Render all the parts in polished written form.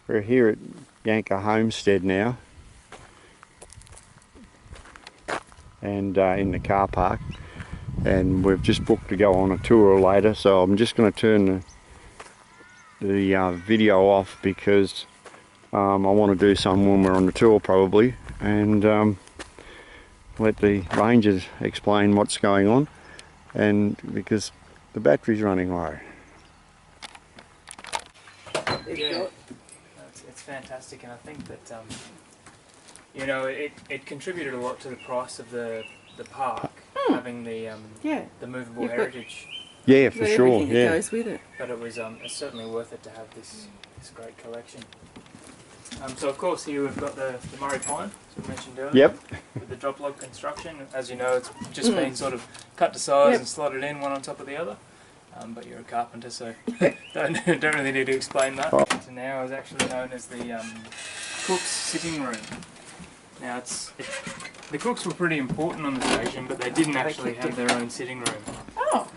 We're here at Yanga Homestead now, and in the car park, and we've just booked to go on a tour later, so I'm just going to turn the video off because I want to do some when we're on the tour probably, and let the rangers explain what's going on, and because the battery's running low. Yeah, it's fantastic, and I think that you know, it contributed a lot to the price of the park, having the movable heritage. Yeah, for sure. Everything that goes with it. But it was it's certainly worth it to have this great collection. So of course here we've got the Murray Pine, as we mentioned earlier. Yep. With the drop log construction, as you know, it's just been sort of cut to size and slotted in one on top of the other. But you're a carpenter, so don't really need to explain that. Oh. So now is actually known as the cook's sitting room. Now the cooks were pretty important on the station, but they didn't actually have their own sitting room. Oh.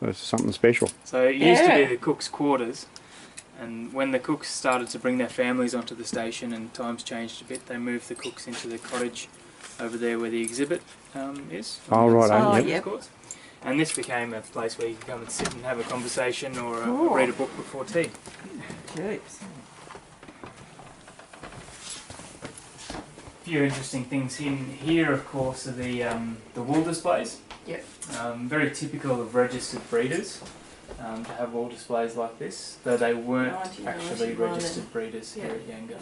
That's something special. So it used to be the cook's quarters, and when the cooks started to bring their families onto the station and times changed a bit, they moved the cooks into the cottage over there where the exhibit is. Oh, right, yep. And this became a place where you could come and sit and have a conversation or read a book before tea. Jeez. A few interesting things in here, of course, are the wool displays. Yep. Very typical of registered breeders to have wool displays like this, though they weren't actually registered breeders here at Yanga.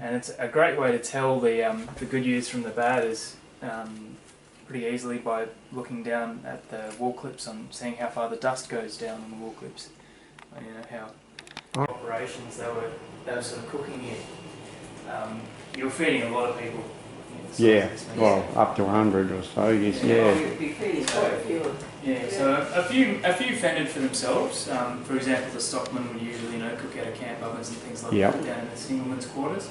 And it's a great way to tell the good ewes from the bad is pretty easily by looking down at the wool clips and seeing how far the dust goes down on the wool clips. And you know how operations they were sort of cooking here. You were feeding a lot of people. Yeah, well, up to 100 or so, yes, yeah. You'd be feeding quite a few. Yeah, so a few fended for themselves. For example, the stockmen would usually cook out of camp ovens and things like that down in the singlemen's quarters.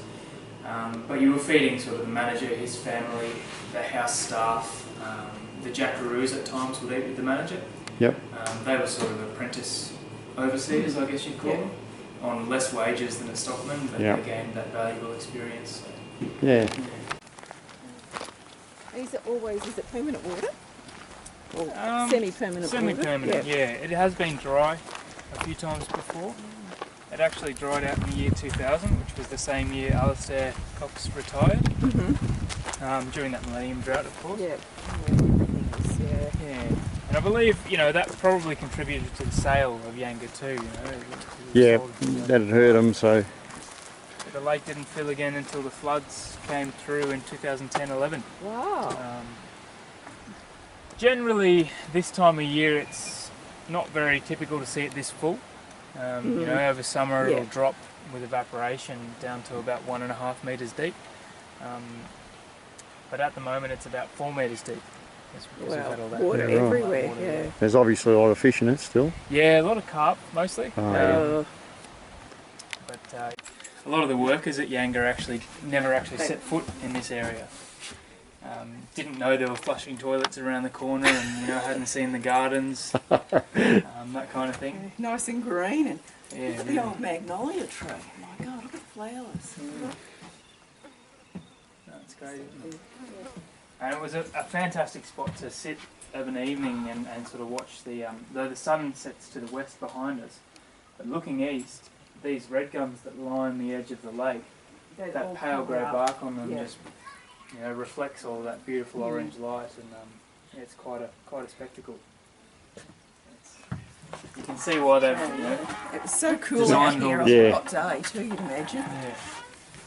But you were feeding sort of the manager, his family, the house staff, the jackaroos at times would eat with the manager. Yep. They were sort of apprentice overseers, I guess you'd call them, on less wages than a stockman, but they gained that valuable experience. So. Yeah. Is it permanent water? Or semi-permanent water? Semi-permanent, yeah. It has been dry a few times before. It actually dried out in the year 2000, which was the same year Alistair Cox retired. During that Millennium Drought, of course. Yeah. And I believe, that probably contributed to the sale of Yanga too, Yeah, that'd hurt them, so. The lake didn't fill again until the floods came through in 2010-11. Wow. Generally, this time of year, it's not very typical to see it this full. Over summer it'll drop with evaporation down to about 1.5 metres deep. But at the moment it's about 4 metres deep. Water everywhere, There's obviously a lot of fish in it still. Yeah, a lot of carp mostly. Oh, But a lot of the workers at Yanga never actually set foot in this area. Didn't know there were flushing toilets around the corner, and hadn't seen the gardens, that kind of thing. Nice and green, and look at the really. old magnolia tree. Oh my God, look at the flowers. That's great, isn't it? And it was a fantastic spot to sit of an evening and sort of watch though the sun sets to the west behind us, but looking east, these red gums that line the edge of the lake, that pale grey bark on them just reflects all that beautiful orange light, and it's quite a spectacle. You can see why they've it was so cool out here on a hot day too, you'd imagine. Yeah.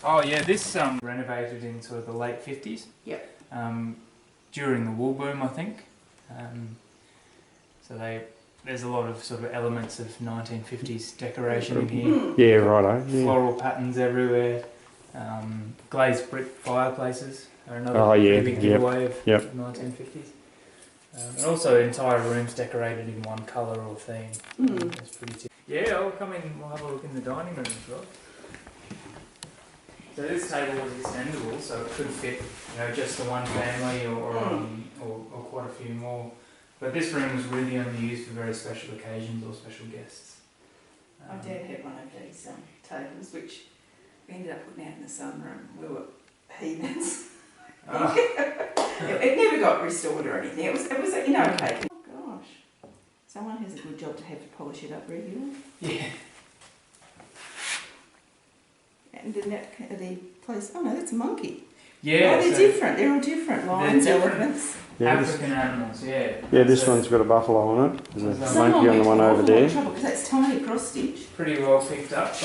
Oh yeah, this renovated in sort of the late 50s. Yep. During the wool boom, I think. So there's a lot of sort of elements of 1950s decoration in here. Yeah, righto. Yeah. Floral patterns everywhere. Glazed brick fireplaces are another big giveaway of 1950s. And also entire rooms decorated in one colour or theme. That's pretty typical. Yeah, I'll come in, we'll have a look in the dining room as well. So this table was extendable, so it could fit just the one family or quite a few more. But this room was really only used for very special occasions or special guests. My dad had one of these tables, which we ended up putting out in the sunroom. We were heathens. Oh. It never got restored or anything. It was okay. Oh gosh, someone has a good job to have to polish it up regularly. Yeah. And then the place. Oh no, that's a monkey. Yeah. Oh, they're different. They're all different. Lions, different. elephants. Yeah, African animals, yeah. yeah, this one's got a buffalo on it. There's a Someone monkey on the one over there. Because that's tiny cross stitch. Pretty well picked up.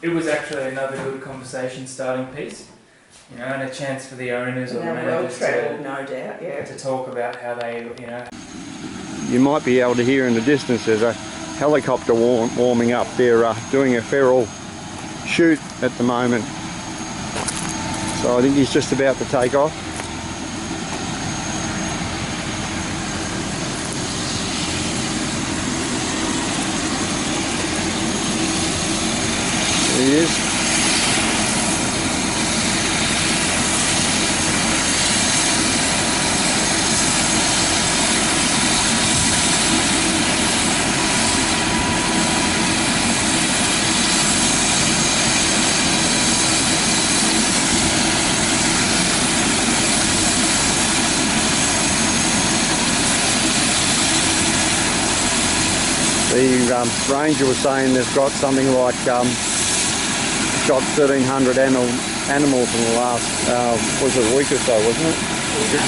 It was actually another good conversation starting piece, you know, and a chance for the owners or the Well managers travelled, no doubt. Yeah. to talk about how they, you know. You might be able to hear in the distance there's a helicopter warming up. They're doing a feral shoot at the moment. So I think he's just about to take off. There he is. The ranger was saying they've got something like shot 1,300 animals in the last, was it a week or so, wasn't it?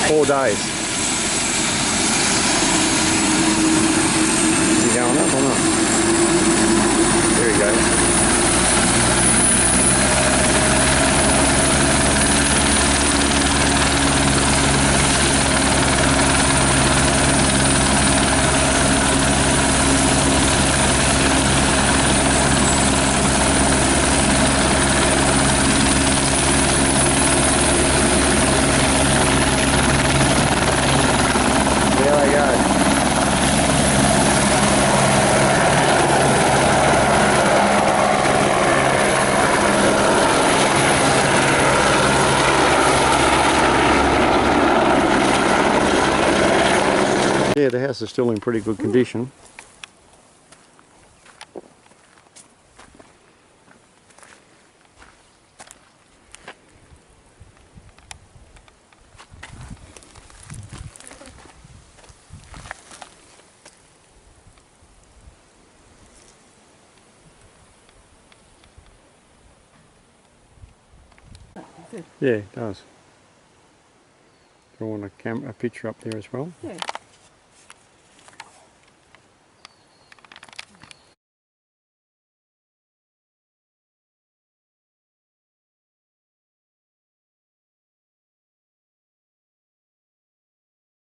4 days. Is he going up or not? There he goes. Yeah, the house is still in pretty good condition. Yeah, it does. Drawing a picture up there as well. Yeah.